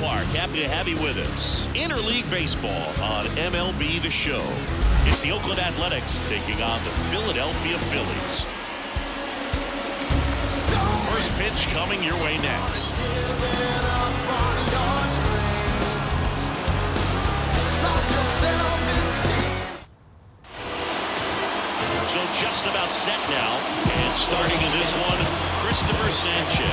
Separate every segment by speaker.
Speaker 1: ballpark. Happy to have you with us. Interleague Baseball on MLB The Show. It's the Oakland Athletics taking on the Philadelphia Phillies. First pitch coming your way next. So just about set now, and starting in this one, Christopher Sanchez.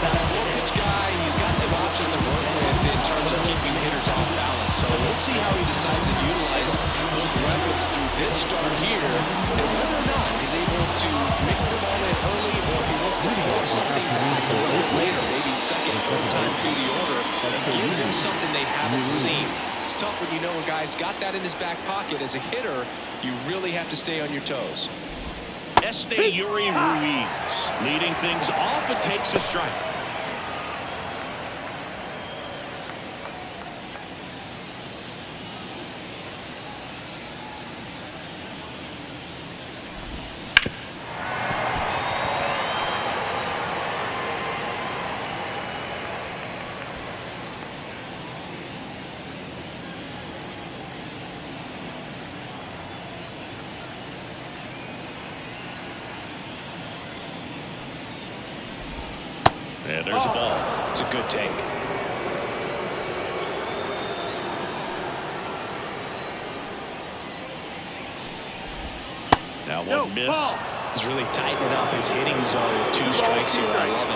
Speaker 2: That four-pitch guy, he's got some options to work with in terms of keeping hitters off balance. So we'll see how he decides to utilize those weapons through this start here, and whether or not he's able to mix them all in early, or if he wants to pull something back a little bit later, maybe second, third time through the order, and give them something they haven't seen. It's tough when you know a guy's got that in his back pocket. As a hitter, you really have to stay on your toes.
Speaker 1: Yuri Ruiz leading things off and takes a strike. And there's a ball.
Speaker 2: It's a good take.
Speaker 1: Now one missed.
Speaker 2: He's really tightening up his hitting zone with 2 strikes here. I love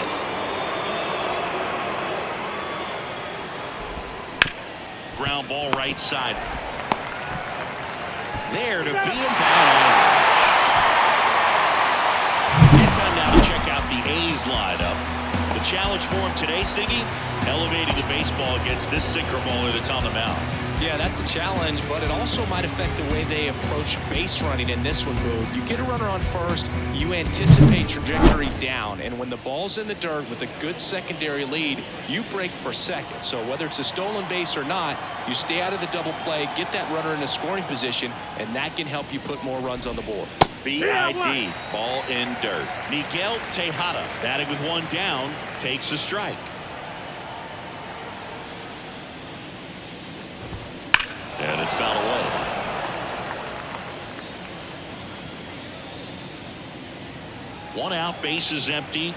Speaker 1: it. Ground ball right side. There to be a ball. And time now to check out the A's lineup. The challenge for him today, Siggy, elevating the baseball against this sinker bowler that's on the mound.
Speaker 2: Yeah, that's the challenge, but it also might affect the way they approach base running in this one, Boone. You get a runner on first, you anticipate trajectory down, and when the ball's in the dirt with a good secondary lead, you break for second. So whether it's a stolen base or not, you stay out of the double play, get that runner in a scoring position, and that can help you put more runs on the board.
Speaker 1: BID, ball in dirt. Miguel Tejada, batting with 1 down, takes a strike. And it's fouled away. One out, base is empty.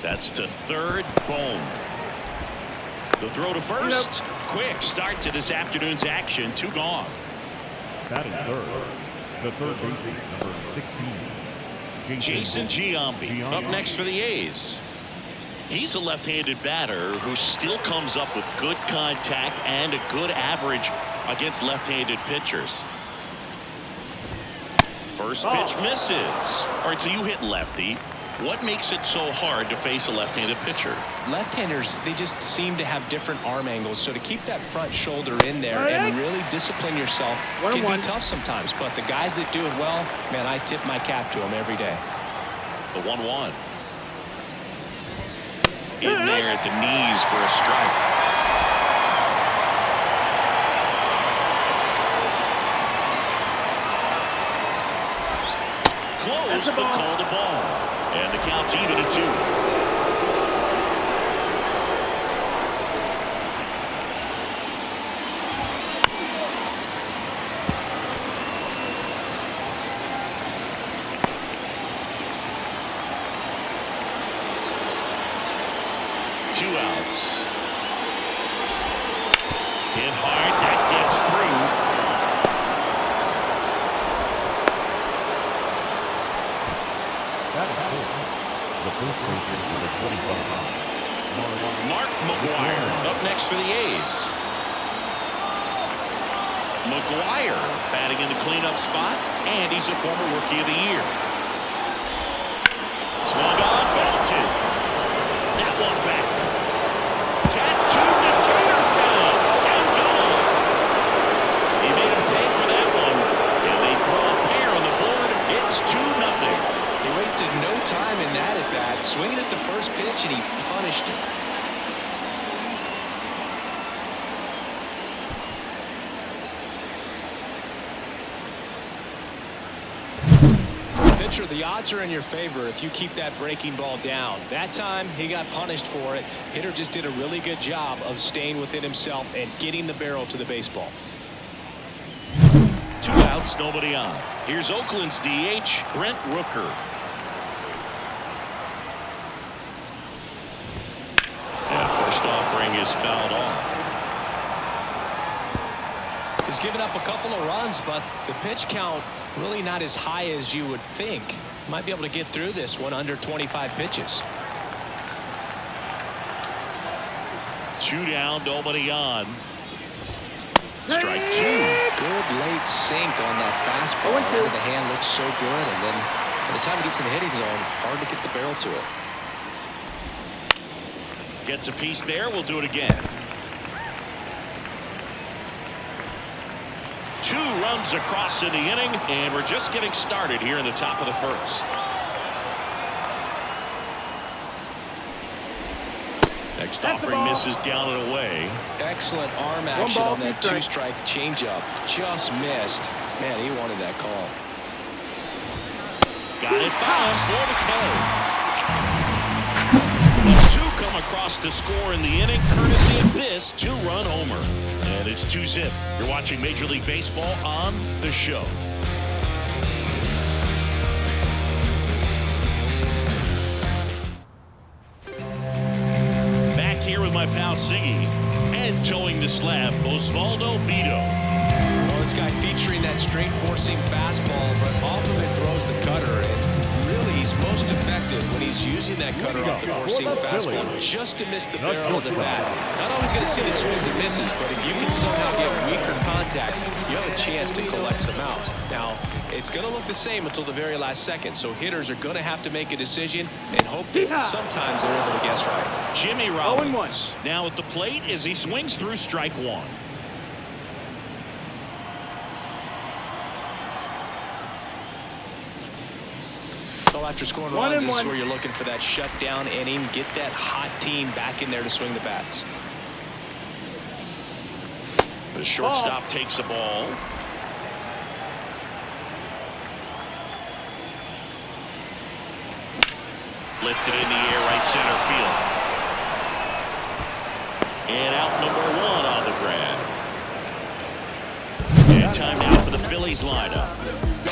Speaker 1: That's to third. Boom. The throw to first. Quick start to this afternoon's action. 2 gone.
Speaker 3: Batting third, the third baseman, number 16,
Speaker 1: Jason Giambi up next for the A's. He's a left-handed batter who still comes up with good contact and a good average against left-handed pitchers. First pitch misses. All right, so you hit lefty. What makes it so hard to face a left-handed pitcher?
Speaker 2: Left-handers, they just seem to have different arm angles. So to keep that front shoulder in there and really discipline yourself can be tough sometimes. But the guys that do it well, man, I tip my cap to them every day.
Speaker 1: The 1-1. In there at the knees for a strike. Close, but called a ball. And the count's even at 2. Two outs. Hit hard, that gets through. Mark McGuire up next for the A's. McGuire batting in the cleanup spot, and he's a former Rookie of the Year. Swung on, ball 2. That one back. Tattooed to Tater Town and gone. He made him pay for that one, and they draw a pair on the board. It's 2-0.
Speaker 2: They raised wasted no time in that at bat, swinging at the first pitch, and he punished it. Pitcher, the odds are in your favor if you keep that breaking ball down. That time he got punished for it. Hitter just did a really good job of staying within himself and getting the barrel to the baseball.
Speaker 1: 2 outs, nobody on. Here's Oakland's DH, Brent Rooker. And first offering is fouled off.
Speaker 2: He's given up a couple of runs, but the pitch count really not as high as you would think. Might be able to get through this one under 25 pitches.
Speaker 1: 2 down, nobody on. Strike 2.
Speaker 2: Good late sink on that fastball. The hand looks so good, and then by the time it gets in the hitting zone, hard to get the barrel to it.
Speaker 1: Gets a piece there. We'll do it again. 2 runs across in the inning, and we're just getting started here in the top of the first. Next offering misses down and away.
Speaker 2: Excellent arm action on that 2-strike changeup. Just missed. Man, he wanted that call.
Speaker 1: Got it by him for the kill. The 2 come across to score in the inning, courtesy of this 2-run homer. And it's 2-zip. You're watching Major League Baseball on The Show. Back here with my pal Siggy, and towing the slab, Osvaldo Bido.
Speaker 2: Well, this guy featuring that straight four-seam fastball, but off of it throws the cutter. And really, he's most effective when he's using that cutter off the four-seam fastball just to miss the barrel of the bat. Not always going to see the swings and misses, but if you can somehow get weaker contact, you have a chance to collect some outs. Now, it's going to look the same until the very last second, so hitters are going to have to make a decision and hope that sometimes they're able to guess right.
Speaker 1: Jimmy Rollins now at the plate as he swings through strike 1.
Speaker 2: So after scoring runs, this is where you're looking for that shutdown inning. Get that hot team back in there to swing the bats.
Speaker 1: The shortstop takes the ball. Lifted in the air, right center field. And out number 1 on the grab. And time now for the Phillies lineup.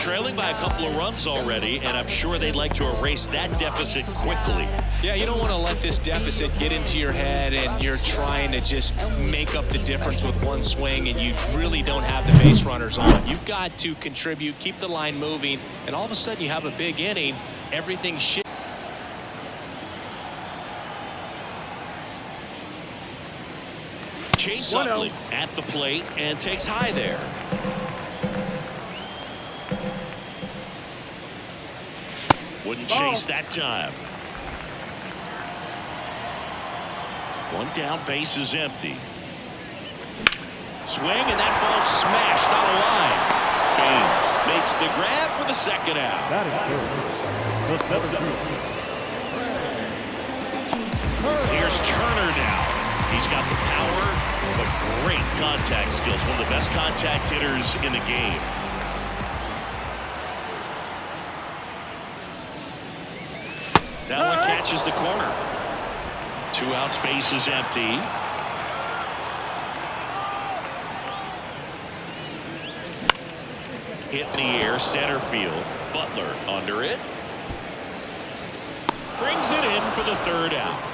Speaker 1: Trailing by a couple of runs already, and I'm sure they'd like to erase that deficit quickly.
Speaker 2: Yeah, you don't want to let this deficit get into your head and you're trying to just make up the difference with one swing and you really don't have the base runners on. You've got to contribute, keep the line moving, and all of a sudden you have a big inning. Everything shifts.
Speaker 1: Chase Utley at the plate and takes high there. Wouldn't chase that time. 1 down, base is empty. Swing, and that ball smashed on a line. Gaines makes the grab for the 2nd out.
Speaker 3: That is good. The 7th.
Speaker 1: Here's Turner now. He's got the power, but great contact skills. One of the best contact hitters in the game. That one catches the corner. 2 outs, base is empty. Hit in the air, center field. Butler under it. Brings it in for the 3rd out.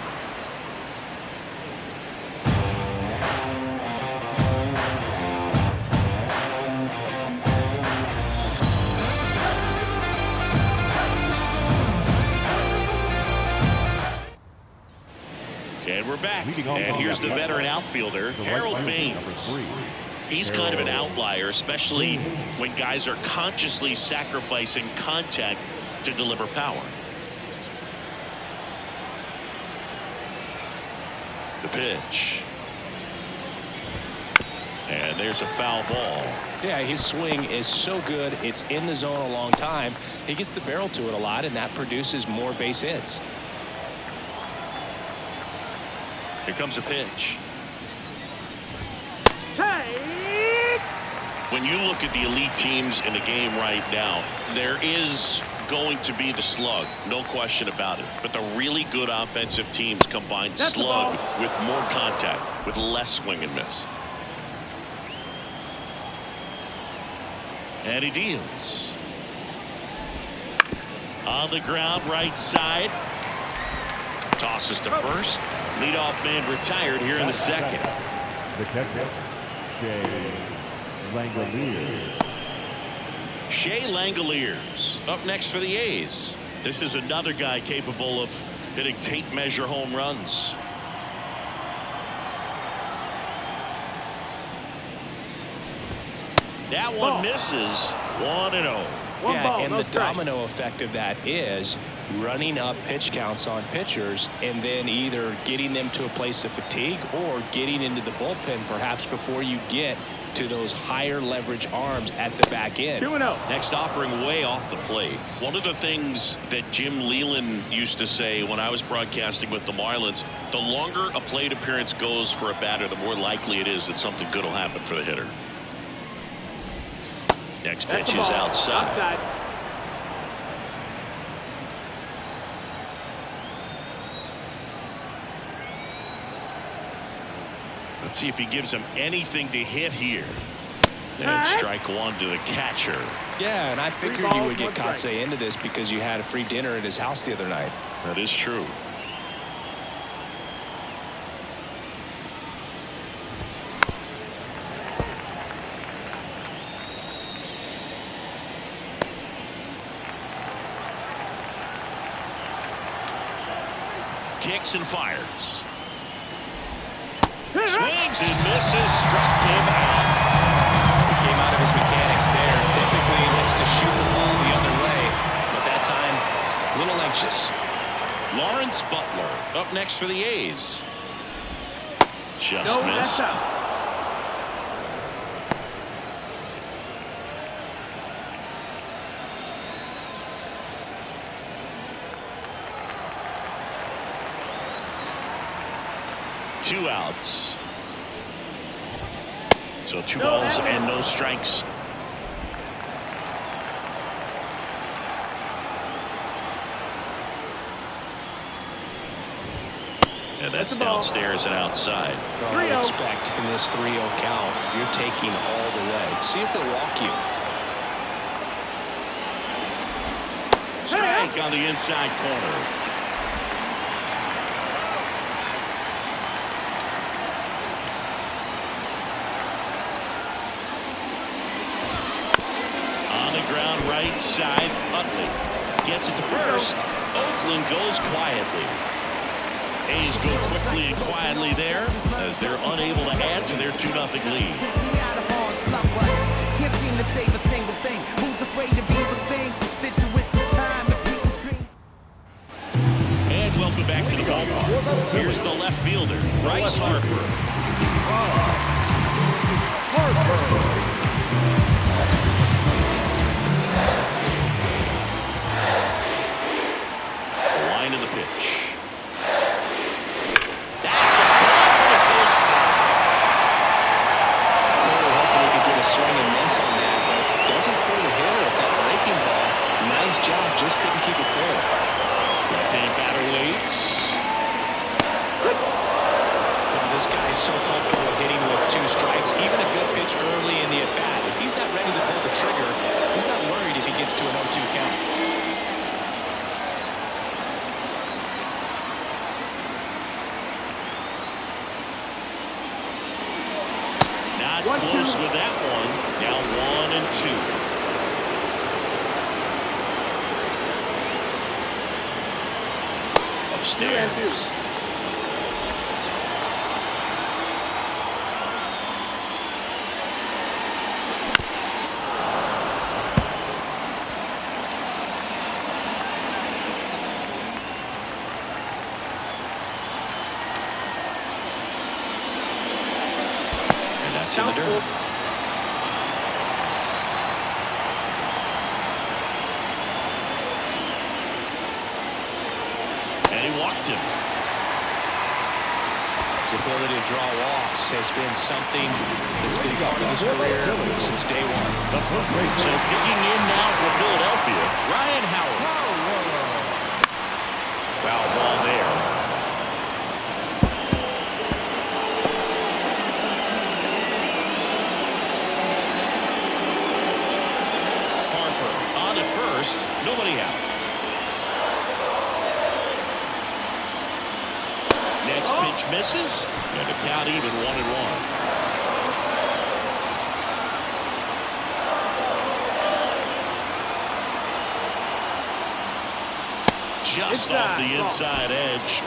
Speaker 1: And we're back. And here's the veteran outfielder, Harold Baines. He's kind of an outlier, especially when guys are consciously sacrificing contact to deliver power. The pitch. And there's a foul ball.
Speaker 2: Yeah, his swing is so good. It's in the zone a long time. He gets the barrel to it a lot, and that produces more base hits.
Speaker 1: Here comes a pitch. When you look at the elite teams in the game right now, there is going to be the slug, no question about it. But the really good offensive teams combine slug with more contact, with less swing and miss. And he deals. On the ground, right side. Tosses to first. Leadoff man retired here in the second.
Speaker 3: The catcher, Shea Langoliers.
Speaker 1: Shea Langoliers up next for the A's. This is another guy capable of hitting tape measure home runs. That one misses. 1-0.
Speaker 2: Yeah, and the domino effect of that is running up pitch counts on pitchers and then either getting them to a place of fatigue or getting into the bullpen perhaps before you get to those higher leverage arms at the back end.
Speaker 3: 2-0.
Speaker 1: Next offering way off the plate. One of the things that Jim Leland used to say when I was broadcasting with the Marlins, the longer a plate appearance goes for a batter, the more likely it is that something good will happen for the hitter. Next pitch is outside. Let's see if he gives him anything to hit here. And strike one to the catcher.
Speaker 2: Yeah, and I figured you would get Kotsay into this because you had a free dinner at his house the other night.
Speaker 1: That is true. Kicks and fires. Swings and misses. Struck him out.
Speaker 2: He came out of his mechanics there. Typically he looks to shoot the ball the other way, but that time a little anxious.
Speaker 1: Lawrence Butler up next for the A's. Just missed. Two outs. So 2 balls and no strikes. And that's downstairs and outside.
Speaker 2: I would expect in this 3-0 count, you're taking all the way. See if they'll walk you.
Speaker 1: Strike on the inside corner. Ground right side. Utley gets it to first. Oakland goes quietly. A's go quickly and quietly there as they're unable to add to their 2-0 lead.
Speaker 4: Can't seem to save a single thing. Who's afraid of evil's thing? Sit with the time and people's dreams.
Speaker 1: And welcome back to the ballpark. Here's the left fielder, Bryce Harper. Line of the pitch. That's a ball, and it goes foul.
Speaker 2: Cole hoping he could get a swing and miss on that, but doesn't fool the hitter with that breaking ball. Nice job, just couldn't keep it fair.
Speaker 1: Left-hand batter waits.
Speaker 2: This guy's so comfortable hitting with 2 strikes, even a good pitch early in the at-bat. If he's not ready to pull the trigger, he's not worried if he gets to an 0-2 count.
Speaker 1: Not close with that one. Now 1-2. Upstairs.
Speaker 2: It's in the dirt.
Speaker 1: And he walked him.
Speaker 2: His ability to draw walks has been something that's been part of his career since day one.
Speaker 1: So digging in now for Philadelphia, Ryan Howard. Foul ball there. Harper on at first, nobody out. Next pitch misses, and the count even 1-1. Just off the inside edge.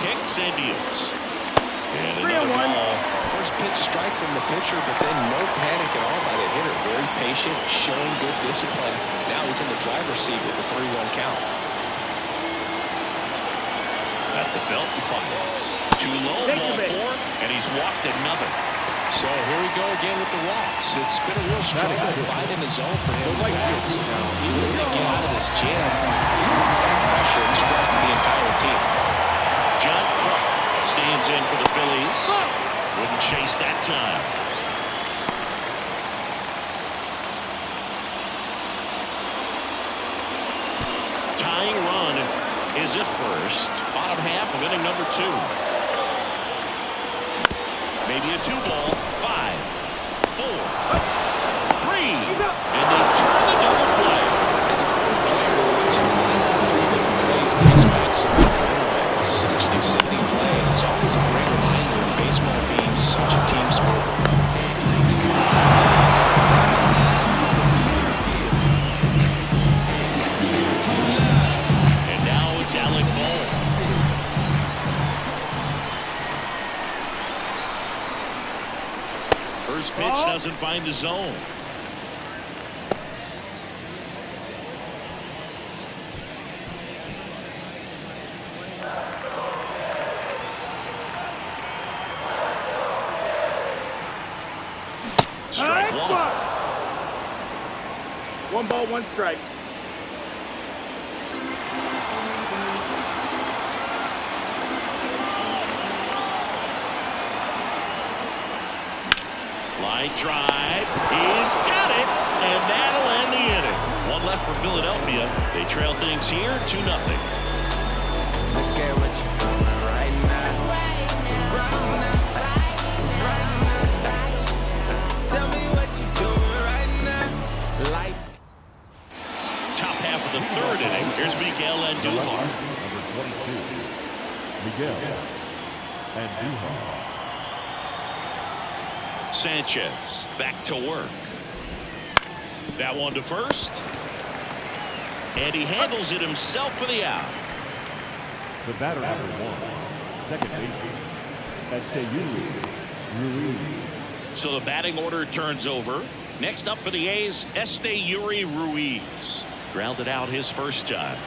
Speaker 1: Kicks and deals. And another ball.
Speaker 2: First pitch strike from the pitcher, but then no panic at all by the hitter. Very patient, showing good discipline. Now he's in the driver's seat with the 3-1 count.
Speaker 1: At the belt and fires. Too low, ball 4, and he's walked another.
Speaker 2: So here we go again with the walks. It's been a real struggle finding the zone for him. Now, he really get out of this jam. He's got pressure and stress to the entire team.
Speaker 1: John Kruk stands in for the Phillies. Wouldn't chase that time. Tying run is at first. Bottom half of inning number 2. Maybe a 2-ball. 5, 4, 3, and they turn the double play.
Speaker 2: As a former player, watching 5 different plays brings back something. It's such an exciting play, and it's always a great reminder of baseball being such a team sport.
Speaker 1: And now it's Alec Bohm. First pitch doesn't find the zone. Strike 1.
Speaker 5: 1 ball, 1 strike.
Speaker 1: Line drive. He's got it, and that'll end the inning. 1 left for Philadelphia. They trail things here 2-0.
Speaker 4: Look at what you're doing right now. Tell me what you're doing right now. Life.
Speaker 1: Top half of the 3rd inning. Here's Miguel Andujar.
Speaker 3: Number 22, Miguel Andujar.
Speaker 1: Sanchez back to work. That one to first. And he handles it himself for the out.
Speaker 3: The batter number 1, second baseman, Ruiz.
Speaker 1: So the batting order turns over. Next up for the A's, Yuri Ruiz. Grounded out his first time.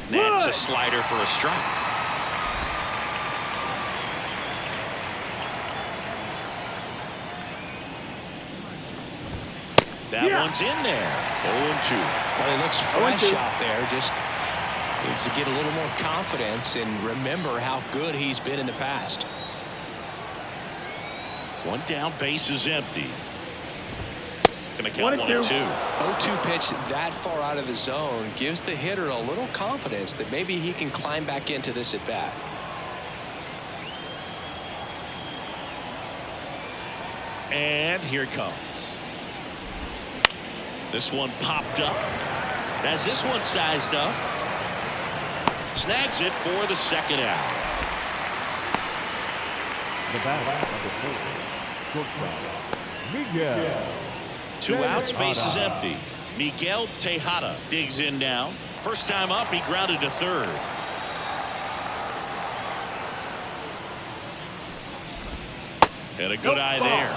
Speaker 1: That's a slider for a strike. That one's in there. 0-2.
Speaker 2: Well, he looks fresh out there. Just needs to get a little more confidence and remember how good he's been in the past.
Speaker 1: 1 down, base is empty. Gonna count 1-2.
Speaker 2: 0-2 pitch that far out of the zone gives the hitter a little confidence that maybe he can climb back into this at bat.
Speaker 1: And here it comes. This one popped up. As this one sized up. Snags it for the second out.
Speaker 3: The batter number 4, shortstop, Miguel.
Speaker 1: 2 outs, base is empty. Miguel Tejada digs in now. First time up, he grounded to third. And a good eye there.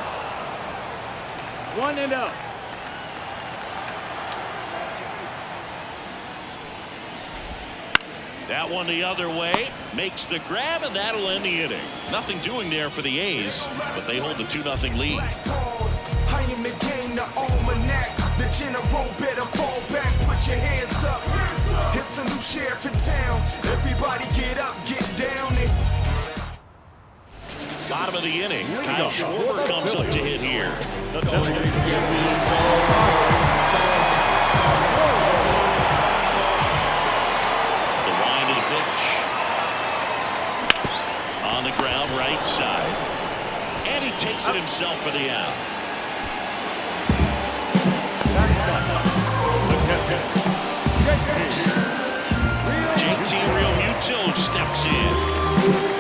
Speaker 5: 1 and up.
Speaker 1: That one the other way, makes the grab, and that'll end the inning. Nothing doing there for the A's, but they hold the 2-0 lead.
Speaker 4: I am the game, the almanac. The general better fall back, put your hands up. It's a new sheriff in town. Everybody get up, get down.
Speaker 1: Bottom of the inning, Kyle Schwarber comes up to hit here. On the ground, right side. And he takes it himself for the out. JT Realmuto steps in.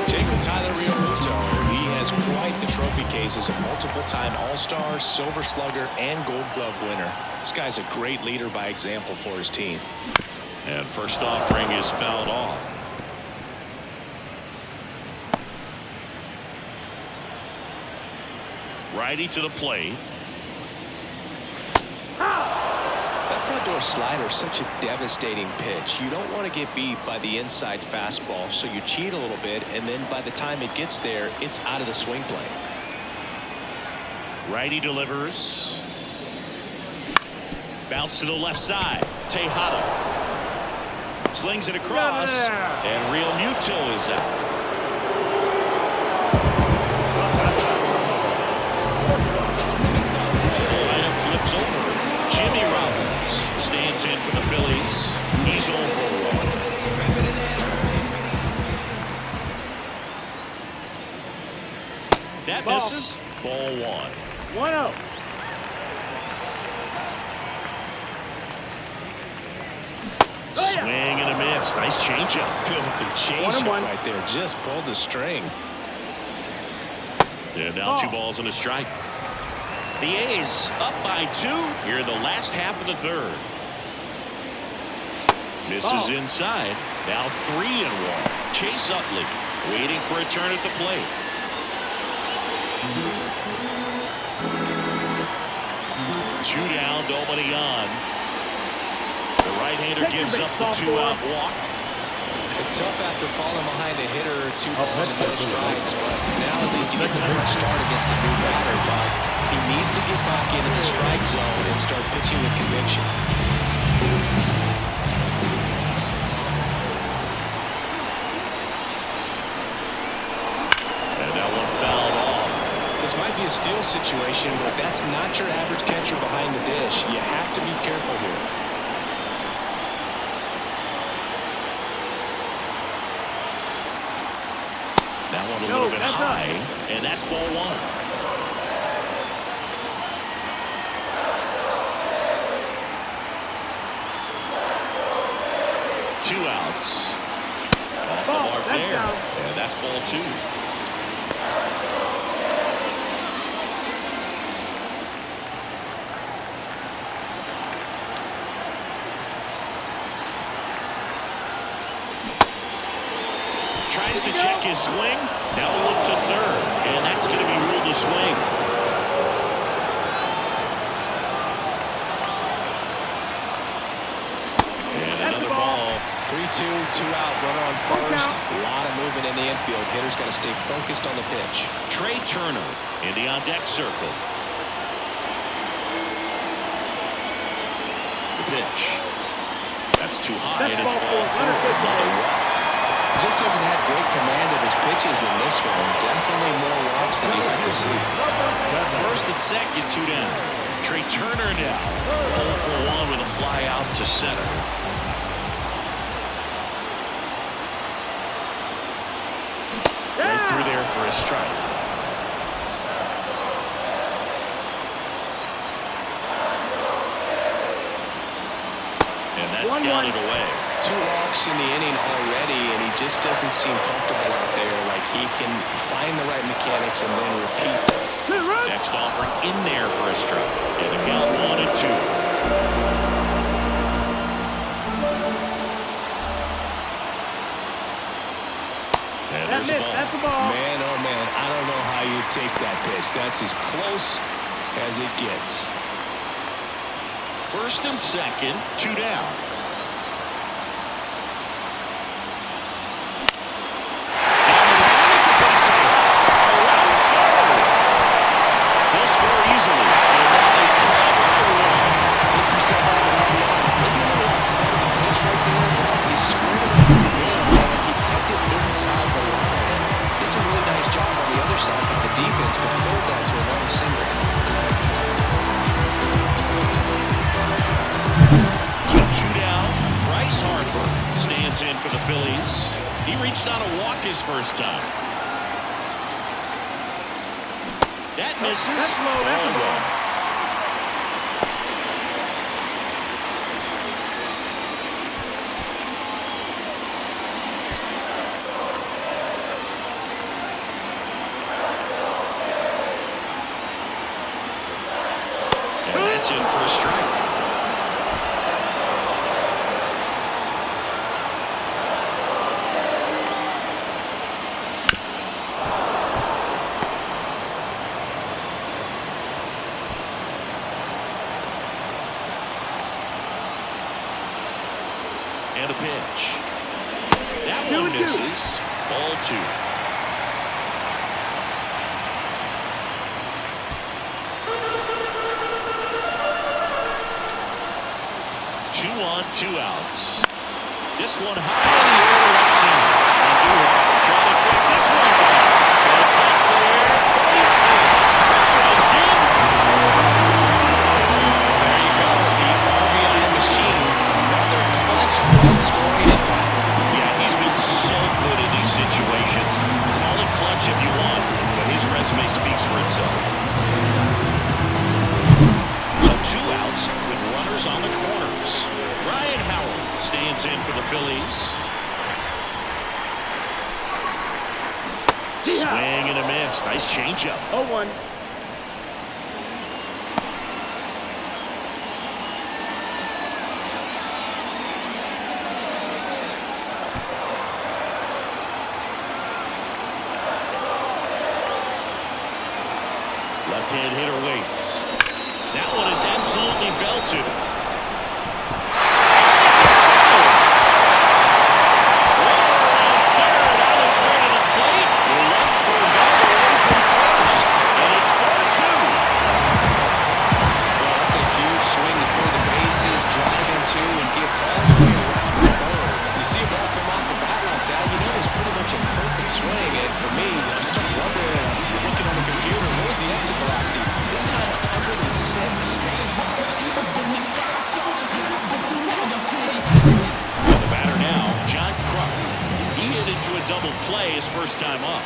Speaker 2: Jacob Tyler Realmuto, he has quite the trophy case as a multiple-time All-Star, Silver Slugger, and Gold Glove winner. This guy's a great leader by example for his team.
Speaker 1: And first offering is fouled off. Righty to the plate.
Speaker 2: That front door slider is such a devastating pitch. You don't want to get beat by the inside fastball, so you cheat a little bit, and then by the time it gets there, it's out of the swing plane.
Speaker 1: Righty delivers. Bounce to the left side. Tejada slings it across, and Realmuto is out. Flips over. Jimmy Rollins stands in for the Phillies. He's 0 for 1. That misses. Ball 1.
Speaker 3: 1-0.
Speaker 1: Swing and a miss. Nice changeup.
Speaker 2: Filthy changeup right there. Just pulled the string.
Speaker 1: And now 2 balls and a strike. The A's up by 2 here in the last half of the 3rd. Misses inside. Now 3-1. Chase Utley waiting for a turn at the plate. Two down, nobody on. The right-hander gives up the 2-out walk.
Speaker 2: It's tough after falling behind a hitter or 2 balls and no strikes, but now at least he gets a fresh start against a new batter. But he needs to get back into the strike zone and start pitching with conviction.
Speaker 1: And that one fouled off.
Speaker 2: This might be a steal situation, but that's not your average catcher behind the dish. You have to be careful here.
Speaker 1: That one a little bit high, and that's ball 1. Two outs. Off the mark there, and that's ball 2. Tries to check his swing. Now look to 3rd, and that's going to be ruled a swing. And another ball.
Speaker 2: 3-2, 2 out, runner on first. A lot of movement in the infield. Hitter's got to stay focused on the pitch.
Speaker 1: Trey Turner in the on-deck circle. The pitch. That's too high, and it's ball 4. Another walk.
Speaker 2: Just hasn't had great command of his pitches in this one. Definitely more walks than you like to see.
Speaker 1: First and second, 2 down. Trey Turner now 0 for 1 with a fly out to center. Right through there for a strike. And that's down and away.
Speaker 2: 2 walks in the inning already, and he just doesn't seem comfortable out there. Like he can find the right mechanics and then repeat them.
Speaker 1: Next offering in there for a strike. And the count 1-2. And there's the ball.
Speaker 2: Man, oh man, I don't know how you take that pitch. That's as close as it gets.
Speaker 1: First and second, 2 down. for the Phillies. He reached on a walk his first time. That misses.
Speaker 3: That's low. That's a ball.
Speaker 1: And that's in for a strike. And a pitch. That one misses. Ball 2. Two on, 2 outs. This one high in the air, left center. And trying to track this one down. But back there, he's runs in. There you go, the RBI machine. Another clutch run scoring. Yeah, he's been so good in these situations. Call it clutch if you want, but his resume speaks for itself. So 2 outs with runners on the corners. Ryan Howard stands in for the Phillies. Swing and a miss. Nice changeup.
Speaker 3: 0-1.
Speaker 1: Left-hand hitter waits. That one is absolutely belted. Double play his first time up.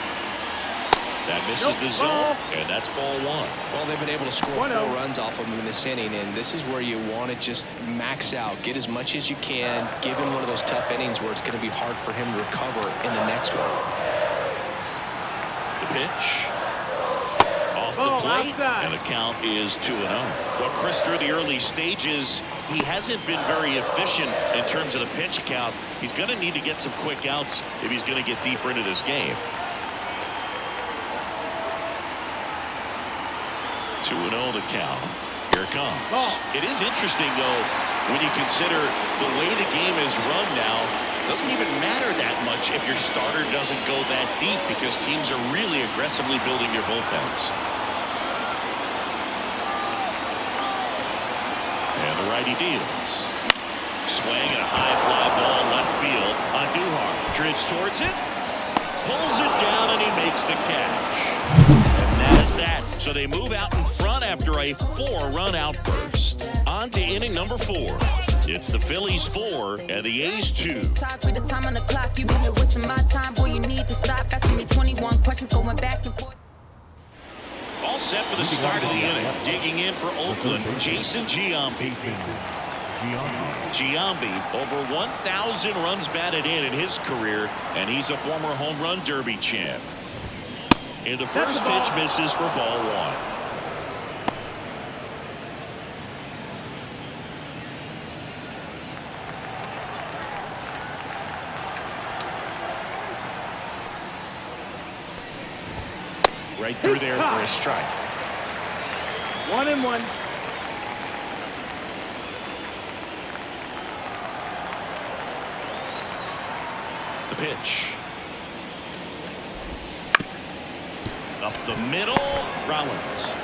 Speaker 1: That misses the zone, and that's ball 1.
Speaker 2: Well, they've been able to score 4 runs off of him in this inning, and this is where you want to just max out, get as much as you can, give him one of those tough innings where it's going to be hard for him to recover in the next one.
Speaker 1: The pitch. Off the plate, and the count is 2-0. Well, Chris, through the early stages, he hasn't been very efficient in terms of the pitch count. He's going to need to get some quick outs if he's going to get deeper into this game. 2-0 the count. Here it comes. It is interesting, though, when you consider the way the game is run now. Doesn't even matter that much if your starter doesn't go that deep because teams are really aggressively building their bullpens. And the righty deals. Swing and a high fly ball left field. Andujar drifts towards it. Pulls it down and he makes the catch. And that is that. So they move out in front after a 4-run outburst. On to inning number 4. It's the Phillies 4 and the A's 2.
Speaker 5: Talk with the time on the clock. You've been here wasting my time. Boy, you need to stop asking me 21 questions going back and forth.
Speaker 1: All set for the start of the inning. Digging in for Oakland, Jason Giambi. Giambi, over 1,000 runs batted in his career, and he's a former home run derby champ. And the first pitch misses for ball 1. Right through there for a strike.
Speaker 3: 1-1.
Speaker 1: The pitch. Up the middle, Rollins.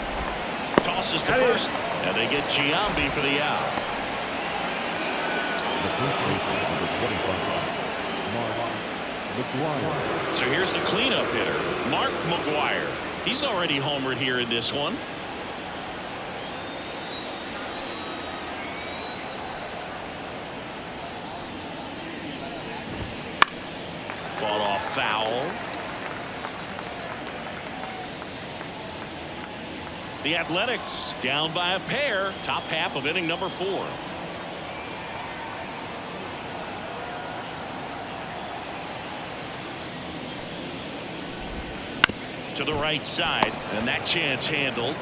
Speaker 1: Tosses to first, and they get Giambi for the out.
Speaker 3: The first baseman, number 25, Mark McGwire.
Speaker 1: So here's the cleanup hitter, Mark McGwire. He's already homered here in this one. foul. The Athletics down by a pair. Top half of inning number 4. To the right side, and that chance handled.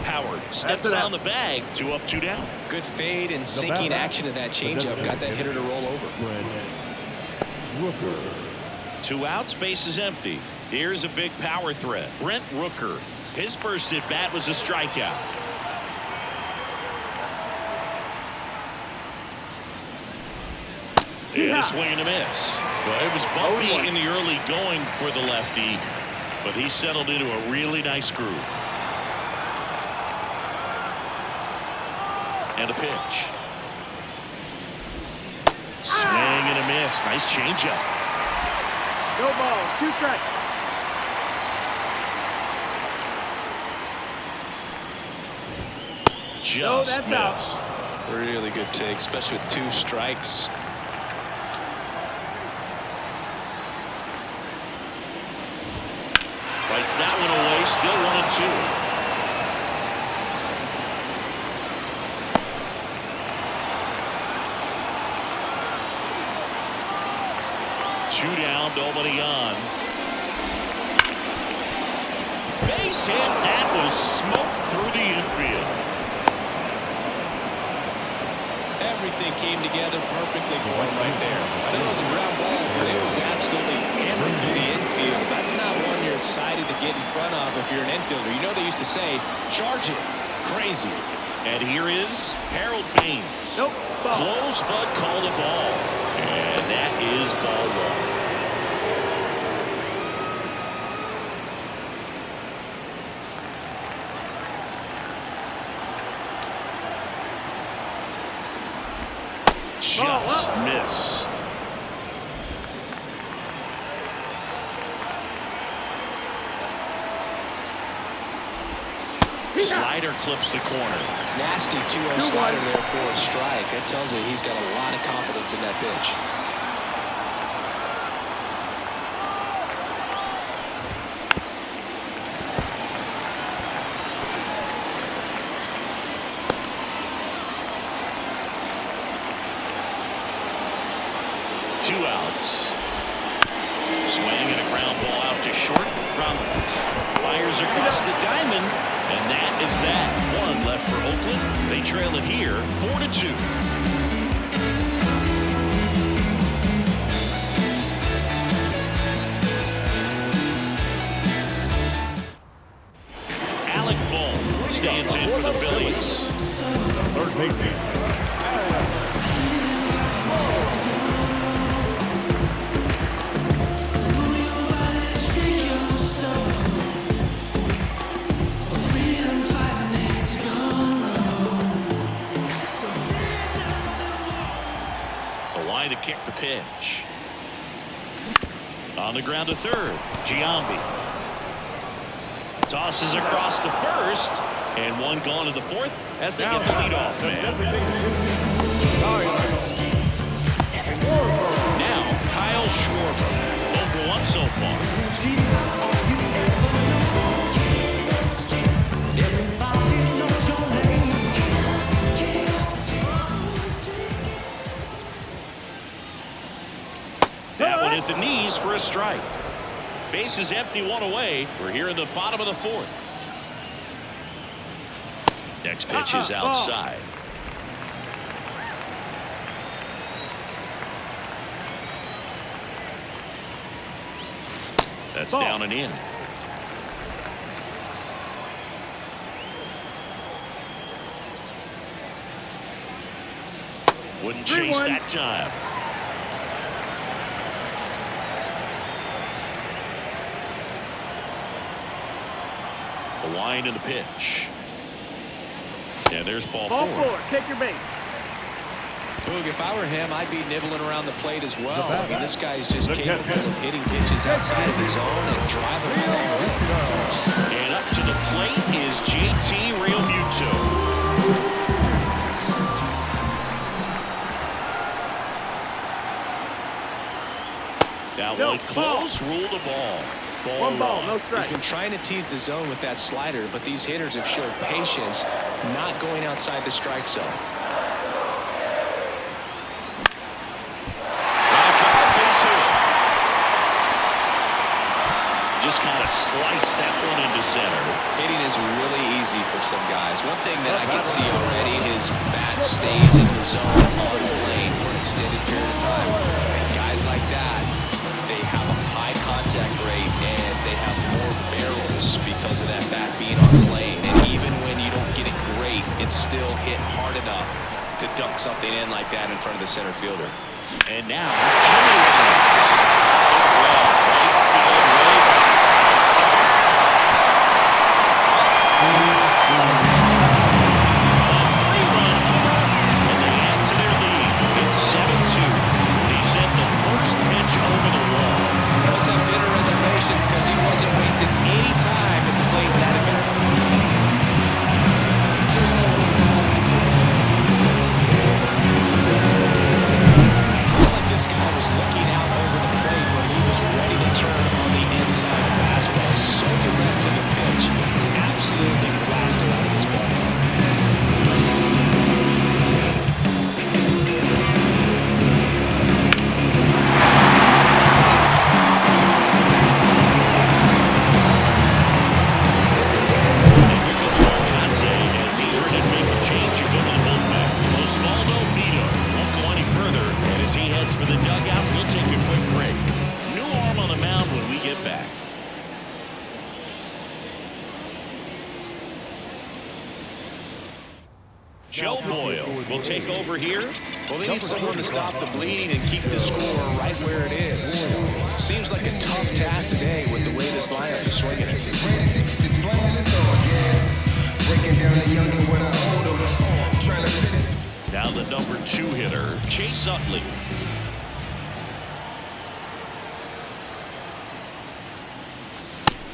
Speaker 1: Howard steps on the bag. 2 up, 2 down.
Speaker 2: Good fade and sinking action in that changeup. Got that hitter to roll over.
Speaker 1: 2 outs, base is empty. Here's a big power threat. Brent Rooker. His first at bat was a strikeout. And a swing and a miss. Well, it was bumpy in the early going for the lefty, but he settled into a really nice groove. And a pitch. Swing and a miss. Nice changeup.
Speaker 6: No ball. 2 strikes.
Speaker 1: Just missed.
Speaker 2: Really good take, especially with 2 strikes.
Speaker 1: Fights that one away. Still 1-2. 2 down, nobody on. Base hit. That was smoked through the infield.
Speaker 2: Everything came together perfectly for him right there. I know it was a ground ball, but it was absolutely hammered through the infield. That's not one you're excited to get in front of if you're an infielder. You know they used to say, charge it. Crazy.
Speaker 1: And here is Harold Baines.
Speaker 6: Nope. Ball.
Speaker 1: Close but called a ball. And that is ball 1. Just missed. Slider clips the corner.
Speaker 2: Nasty 2-0 slider there for a strike. That tells you he's got a lot of confidence in that pitch.
Speaker 1: Two outs. Swing and a ground ball out to short. Rollins fires across the diamond, and that is that. 1 left for Oakland. They trail it here, 4-2. Alec Bohm stands in for the Phillies.
Speaker 3: Third baseman.
Speaker 1: To kick the pitch. On the ground to third. Giambi tosses across to first, and 1 gone to the 4th as they get the lead off man. Now Kyle Schwarber, 0-1 so far. That one hit the knees for a strike. Base is empty, 1 away. We're here in the bottom of the 4th. Next pitch is outside. That's down and in. Wouldn't chase that time. The wind and the pitch. And there's ball 4.
Speaker 6: Take your base.
Speaker 2: Boog, if I were him, I'd be nibbling around the plate as well. I mean, this guy's just capable of hitting pitches outside of the zone and driving them along.
Speaker 1: And up to the plate is JT Realmuto. Now Played close, rule the ball.
Speaker 6: One ball, no strike.
Speaker 2: He's been trying to tease the zone with that slider, but these hitters have showed patience, not going outside the strike zone.
Speaker 1: Just kind of slice that one into center.
Speaker 2: Hitting is really easy for some guys. One thing that I can see already, his bat stays in the zone on the lane for an extended period of time. And guys like that, they have a high contact rate and they have more barrels because of that bat being on the lane. And even when you don't get it great, it's still hit hard enough to dunk something in like that in front of the center fielder.
Speaker 1: And now, Jimmy
Speaker 2: because he wasn't wasting any time at the plate in that event. Looks like this guy was looking out over the plate where he was ready to turn on the inside fastball. So direct to the pitch. Absolutely blasted out of this ball.
Speaker 1: for the dugout. We'll take a quick break. New arm on the mound when we get back. Joe Boyle will take over here.
Speaker 2: Well, they need someone to stop the bleeding and keep the score right where it is. Seems like a tough task today with the way this lineup is swinging it.
Speaker 1: Now the number 2 hitter, Chase Utley.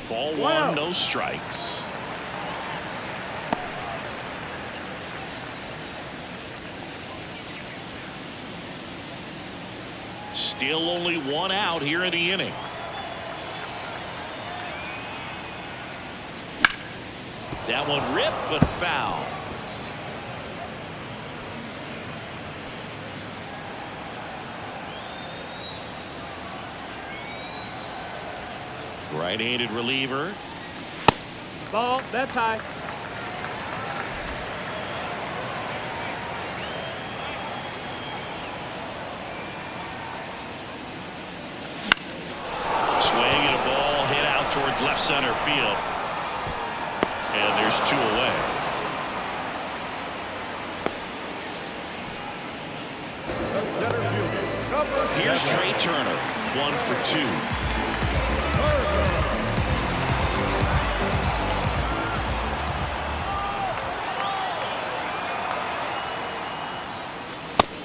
Speaker 1: Ball 1, no strikes. Still only 1 out here in the inning. That one ripped, but foul. Right-handed reliever.
Speaker 6: Ball, that's high.
Speaker 1: Swing and a ball hit out towards left center field. And there's 2 away. Here's Trey Turner, 1 for 2.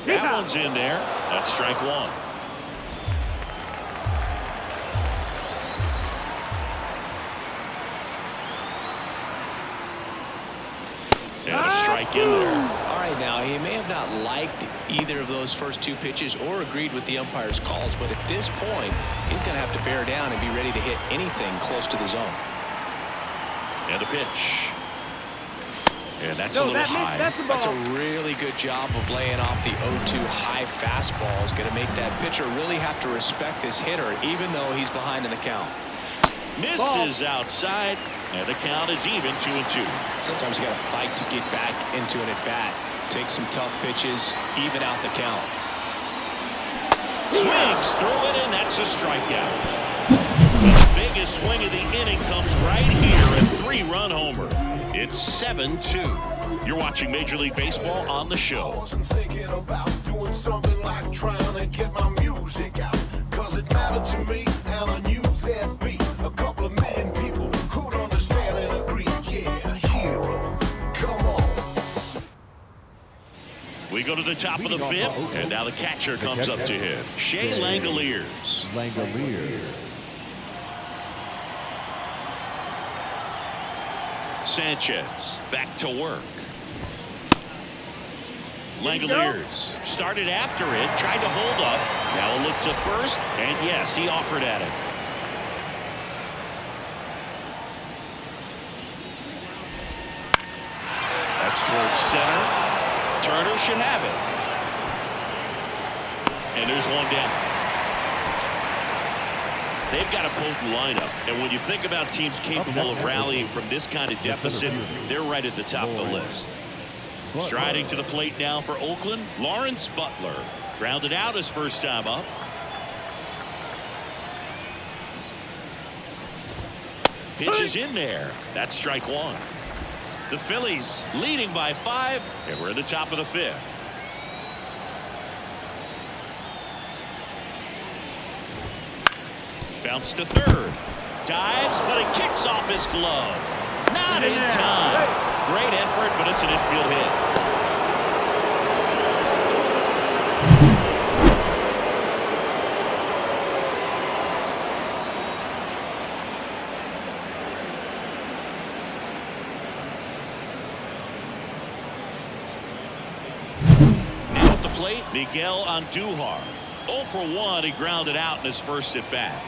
Speaker 1: That one's in there. That's strike 1. And a strike in there.
Speaker 2: All right, now, he may have not liked either of those first 2 pitches or agreed with the umpire's calls, but at this point, he's going to have to bear down and be ready to hit anything close to the zone.
Speaker 1: And a pitch. And that's a little high.
Speaker 2: That's a really good job of laying off the 0-2 high fastball. Is going to make that pitcher really have to respect this hitter, even though he's behind in the count.
Speaker 1: Misses outside, and the count is even 2-2.
Speaker 2: Sometimes you got to fight to get back into an at-bat. Take some tough pitches, even out the count.
Speaker 1: Swings through it, and that's a strikeout. The biggest swing of the inning comes right here, a 3-run homer. It's 7-2. You're watching Major League Baseball on the show.
Speaker 4: I wasn't thinking about doing something like trying to get my music out, 'cause it mattered to me, and I knew there'd be a couple of million people who'd understand and agree. Yeah, hero, come on.
Speaker 1: We go to the top of the 5th, and now the catcher comes up to hit. Shea Langoliers. Sanchez back to work. Langoliers started after it, tried to hold up. Now a look to first, and yes, he offered at it. That's towards center. Turner should have it. And there's one down. They've got a potent lineup, and when you think about teams capable of rallying from this kind of deficit, they're right at the top of the list. Striding to the plate now for Oakland, Lawrence Butler. Grounded out his first time up. Pitch is in there. That's strike one. The Phillies leading by 5, and we're at the top of the 5th. Bounce to third. Dives, but it kicks off his glove. Not in time. Great effort, but it's an infield hit. Now at the plate, Miguel Andujar. 0 for 1. He grounded out in his first at bat.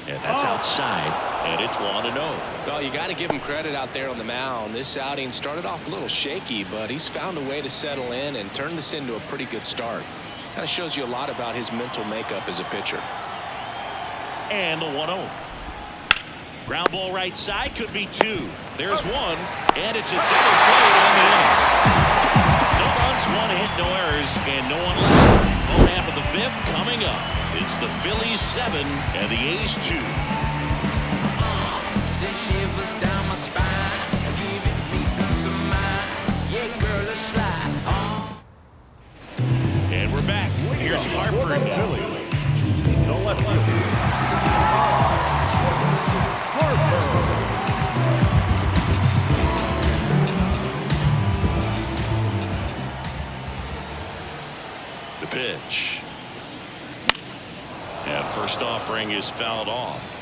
Speaker 1: And that's outside, and it's 1-0.
Speaker 2: Well, you got to give him credit out there on the mound. This outing started off a little shaky, but he's found a way to settle in and turn this into a pretty good start. Kind of shows you a lot about his mental makeup as a pitcher.
Speaker 1: And the 1-0. Ground ball right side, could be 2. There's 1, and it's a double play on the inning. No runs, 1 hit, no errors, and no one left. Bone half of the 5th coming up. It's the Phillies 7 and the A's 2. And we're back. Here's Harper now.
Speaker 3: No left fielder.
Speaker 1: The pitch. And first offering is fouled off.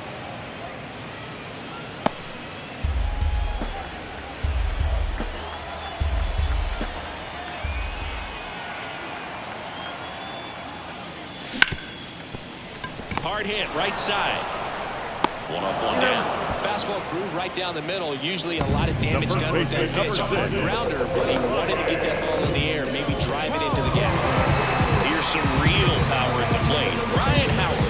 Speaker 1: Hard hit right side. 1 up, 1 down.
Speaker 2: Fastball grew right down the middle. Usually a lot of damage done with that pitch. A hard grounder, but he wanted to get that ball in the air, maybe drive it into the gap.
Speaker 1: Here's some real power at the plate. Ryan Howard.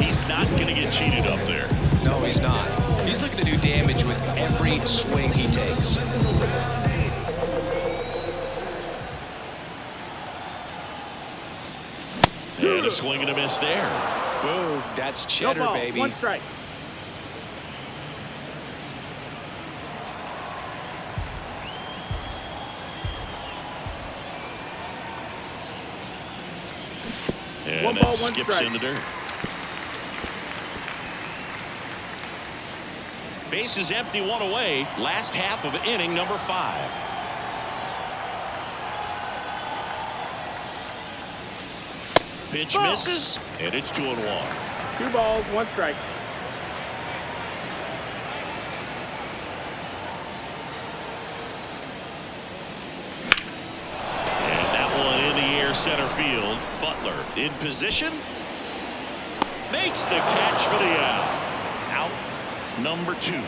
Speaker 1: He's not going to get cheated up there.
Speaker 2: No, he's not. He's looking to do damage with every swing he takes.
Speaker 1: And a swing and a miss there.
Speaker 2: Boom, that's cheddar,
Speaker 6: No ball,
Speaker 2: baby.
Speaker 6: 1 strike.
Speaker 1: And
Speaker 6: 1
Speaker 1: that
Speaker 6: ball, 1
Speaker 1: skips
Speaker 6: strike.
Speaker 1: in the dirt. Base is empty, 1 away. Last half of inning number 5. Pitch
Speaker 6: Ball.
Speaker 1: misses, and it's 2-1.
Speaker 6: 2 balls, 1 strike.
Speaker 1: And that one in the air center field. Butler in position. Makes the catch for the out. Out number 2.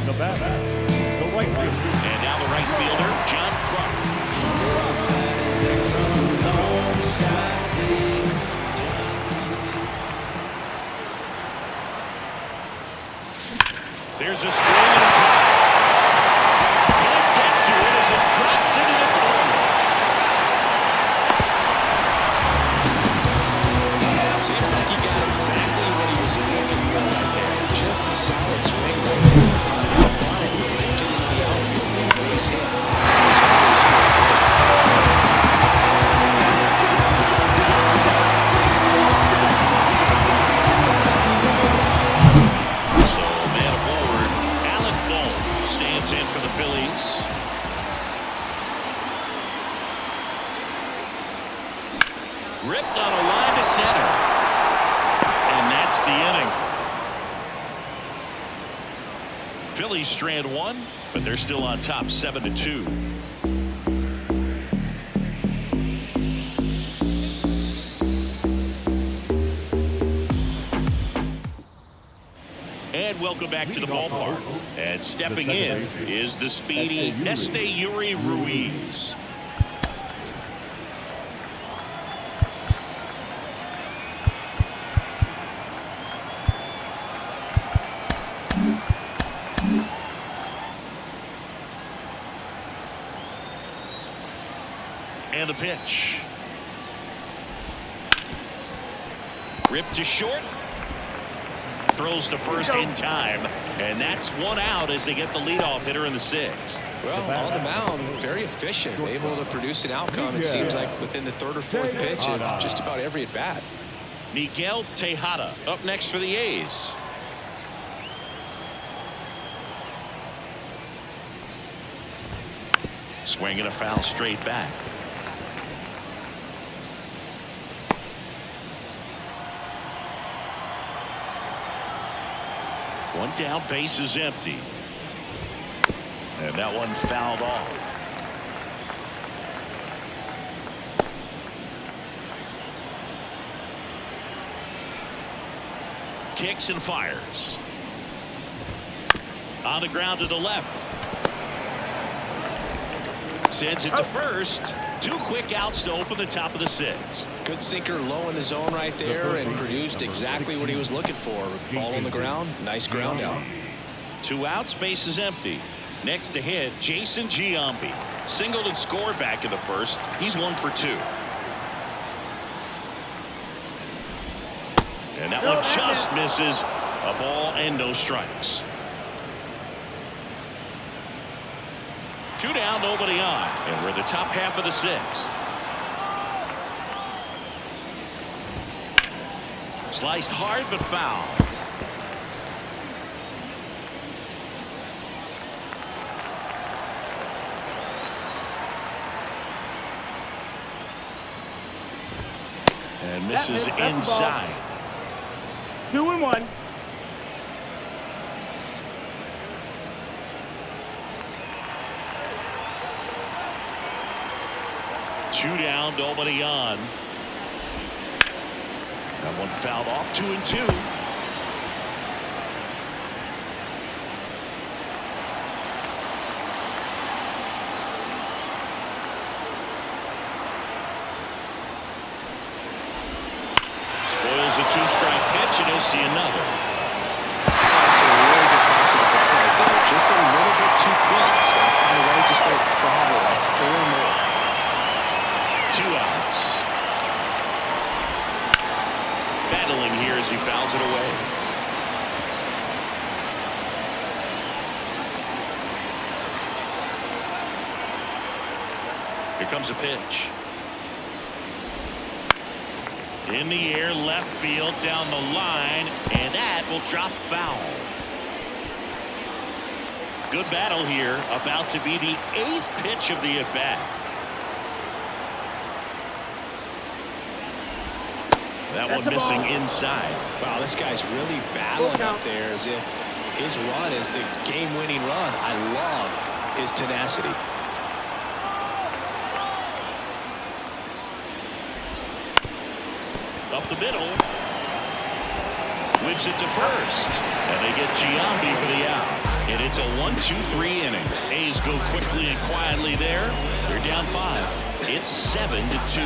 Speaker 3: The batter, the right fielder.
Speaker 1: And now the right fielder, John Clark. There's a swing and a drop. Can't get to it as it drops into the corner.
Speaker 2: Seems like he got exactly what he was looking for right there. Just a solid swing right there. Getting the outfield and base hit.
Speaker 1: So, man aboard, Alec Bolt stands in for the Phillies. Ripped on a line to center. And that's the inning. Phillies strand one, but they're still on top 7-2. And welcome back to the ballpark. And stepping in is the speedy Yuri Ruiz. And the pitch. Ripped to short. Throws to first in time. And that's one out as they get the leadoff hitter in the sixth.
Speaker 2: Well, on the mound, very efficient. Able to produce an outcome, it seems like, within the third or fourth pitch of just about every at-bat.
Speaker 1: Miguel Tejada up next for the A's. Swinging a foul straight back. One down, base is empty. And that one fouled off. Kicks and fires. On the ground to the left. Sends it to first. 2 quick outs to open the top of the sixth.
Speaker 2: Good sinker low in the zone right there and produced exactly what he was looking for. Ball on the ground. Nice ground out.
Speaker 1: 2 outs, base is empty. Next to hit, Jason Giambi. Singled and scored back in the first. He's 1 for 2. And that one just misses. A ball and no strikes. 2 down, nobody on. And we're in the top half of the sixth. Sliced hard but foul. And misses inside.
Speaker 6: 2-1.
Speaker 1: Two down, nobody on. That one fouled off. 2-2. Spoils a 2-strike pitch, and he'll see another.
Speaker 2: That's a really good pass of the ball right there. Just a little bit too quick. It's got to find a way just to travel 4 more.
Speaker 1: 2 outs. Battling here as he fouls it away. Here comes a pitch. In the air, left field, down the line, and that will drop foul. Good battle here, about to be the 8th pitch of the at-bat. That one missing inside.
Speaker 2: Wow, this guy's really battling out there as if his run is the game-winning run. I love his tenacity.
Speaker 1: Up the middle. Whips it to first. And they get Giambi for the out. And it's a 1-2-3 inning. A's go quickly and quietly there. They're down 5. It's 7-2.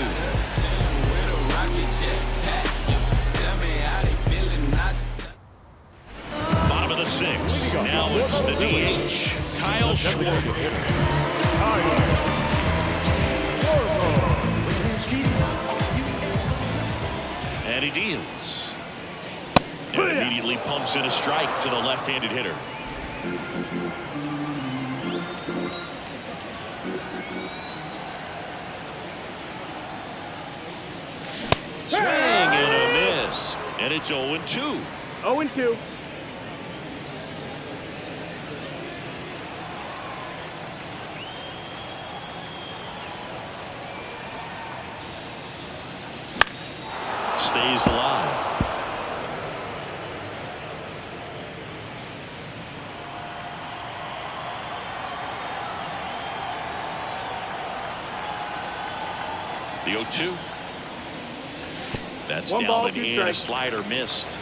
Speaker 1: Bottom of the 6th. Now it's the DH, Kyle Schwarber. And he deals. And immediately pumps in a strike to the left-handed hitter. Swing and a miss. And it's 0-2.
Speaker 6: 0-2.
Speaker 1: Stays alive. The 0-2. That's
Speaker 6: One
Speaker 1: down
Speaker 6: ball,
Speaker 1: and
Speaker 6: two
Speaker 1: in. A
Speaker 6: strikes.
Speaker 1: slider missed.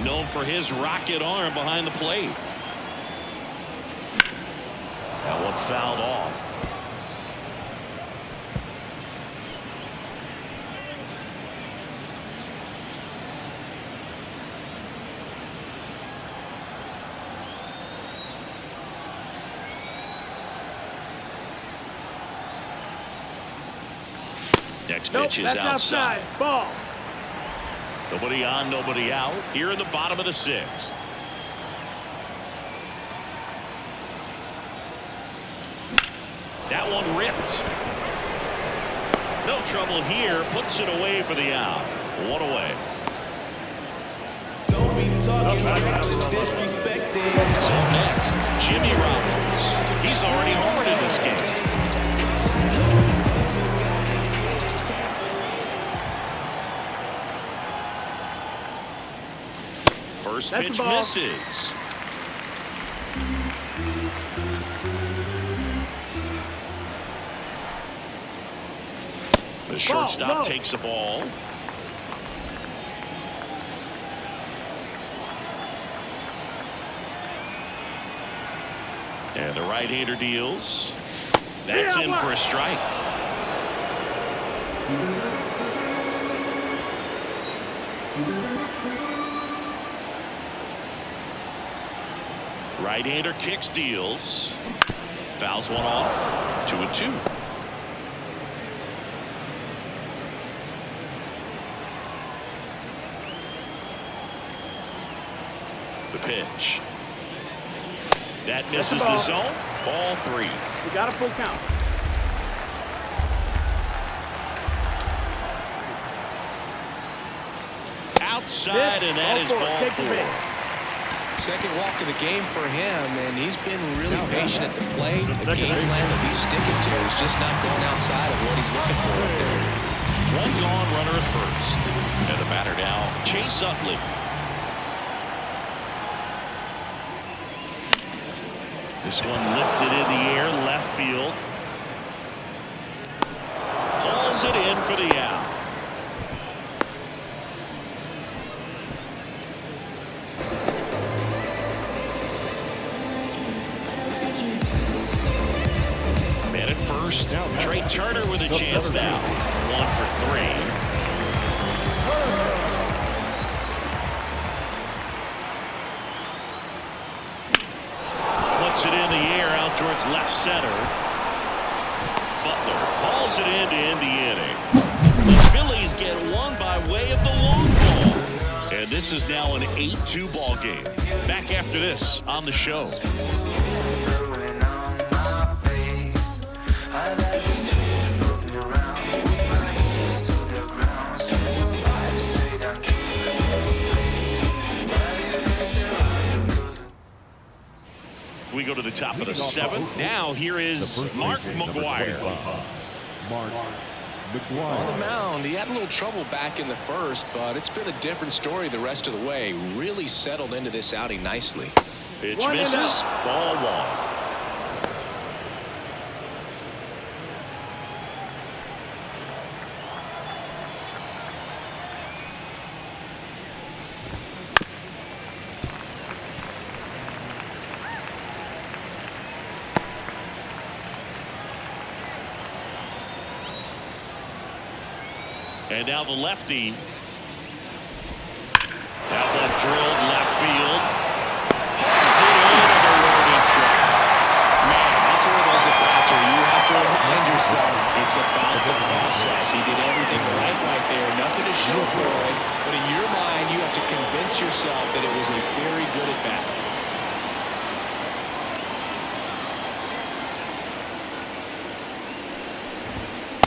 Speaker 1: Known for his rocket arm behind the plate. That one fouled off. Next pitch is outside.
Speaker 6: Ball.
Speaker 1: Nobody on, nobody out. Here in the bottom of the 6th. That one ripped. No trouble here. Puts it away for the out. One away.
Speaker 7: Don't be talking reckless, disrespecting.
Speaker 1: So next, Jimmy Rollins. He's already homered in this game. First pitch misses. The shortstop takes the ball. And the right-hander deals. That's in for a strike. Right-hander kicks, deals. Fouls one off. 2-2. The pitch. That misses the zone. Ball 3.
Speaker 6: We got a full count.
Speaker 1: Outside, and that is ball 4.
Speaker 2: Second walk of the game for him, and he's been really patient at the plate. The game plan that he's sticking to is just not going outside of what he's looking for up there.
Speaker 1: One gone, runner at first. And the batter now, Chase Utley. This one lifted in the air, left field. Calls it in for the out. Man at first, Trey Turner with a chance now. 1 for 3. It in the air out towards left center. Butler hauls it in to end the inning. The Phillies get one by way of the long ball. And this is now an 8-2 ball game. Back after this on the show. We go to the top of the 7th. Now here is Mark McGwire.
Speaker 2: On the mound, he had a little trouble back in the first, but it's been a different story the rest of the way. Really settled into this outing nicely.
Speaker 1: Pitch misses. Ball 1. And now the lefty. That one drilled left field.
Speaker 2: It's about the process. He did everything right there. Nothing to show for it. But in your mind, you have to convince yourself that it was a very good at-bat.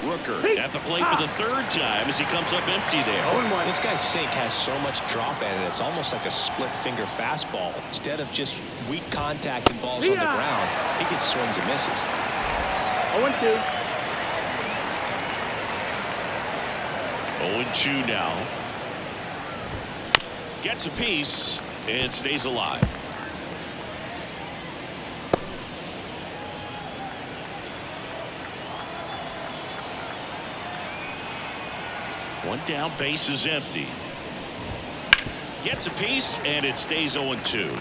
Speaker 1: Rooker at the plate for the third time as he comes up empty there.
Speaker 2: This guy's sink has so much drop in it. It's almost like a split-finger fastball. Instead of just weak contact and balls on the ground, he gets swings and misses.
Speaker 6: 0-2.
Speaker 1: 0-2 now. Gets a piece and stays alive. One down, base is empty. Gets a piece, and it stays 0-2.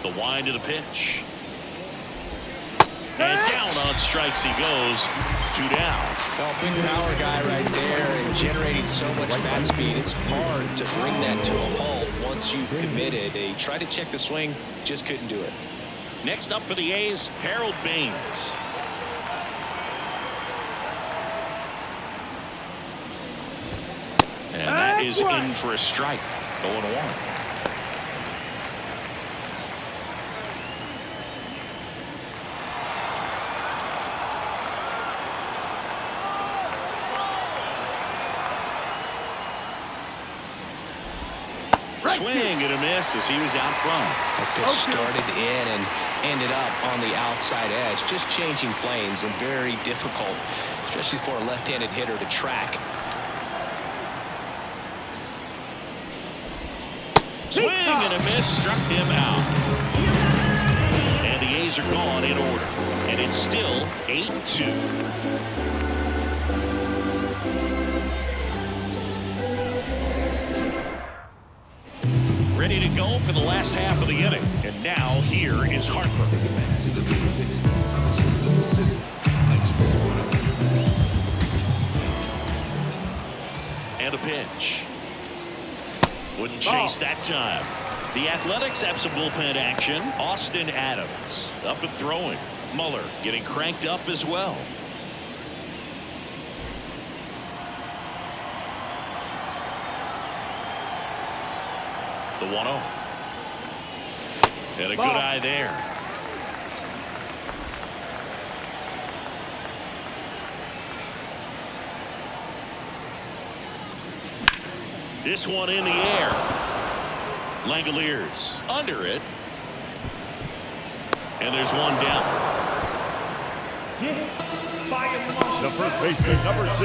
Speaker 1: The wind of the pitch. And down on strikes he goes. 2 down.
Speaker 2: Well, big power guy right there and generating so much bat speed. It's hard to bring that to a halt once you've committed. They tried to check the swing, just couldn't do it.
Speaker 1: Next up for the A's, Harold Baines. And that is in for a strike. 0-1. Swing and a miss as he was out front.
Speaker 2: That pitch started in and ended up on the outside edge. Just changing planes and very difficult, especially for a left-handed hitter to track.
Speaker 1: Swing and a miss struck him out. And the A's are gone in order. And it's still 8-2. Ready to go for the last half of the inning. And now here is Harper. And a pitch. Wouldn't chase that time. The Athletics have some bullpen action. Austin Adams up and throwing. Muller getting cranked up as well. The 1-0. And a good eye there. This one in the air. Langoliers under it. And there's one down.
Speaker 3: The first baseman, number 6.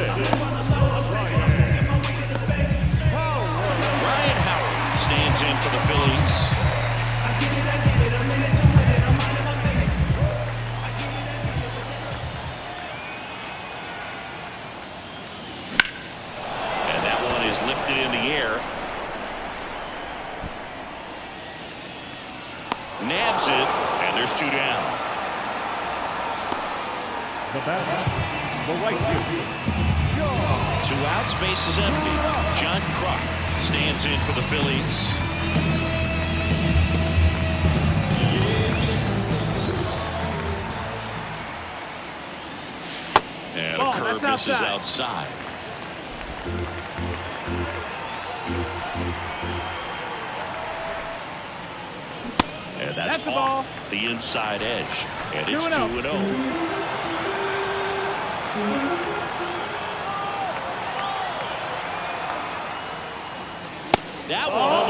Speaker 1: Ryan Howard stands in for the Phillies. And that one is lifted in the air. Nabs it, and there's 2 down.
Speaker 3: The batter, the right fielder.
Speaker 1: 2 outs, base is empty. John Kruk stands in for the Phillies. And a curve misses outside. And that's off the inside edge. And it's 2-0. That one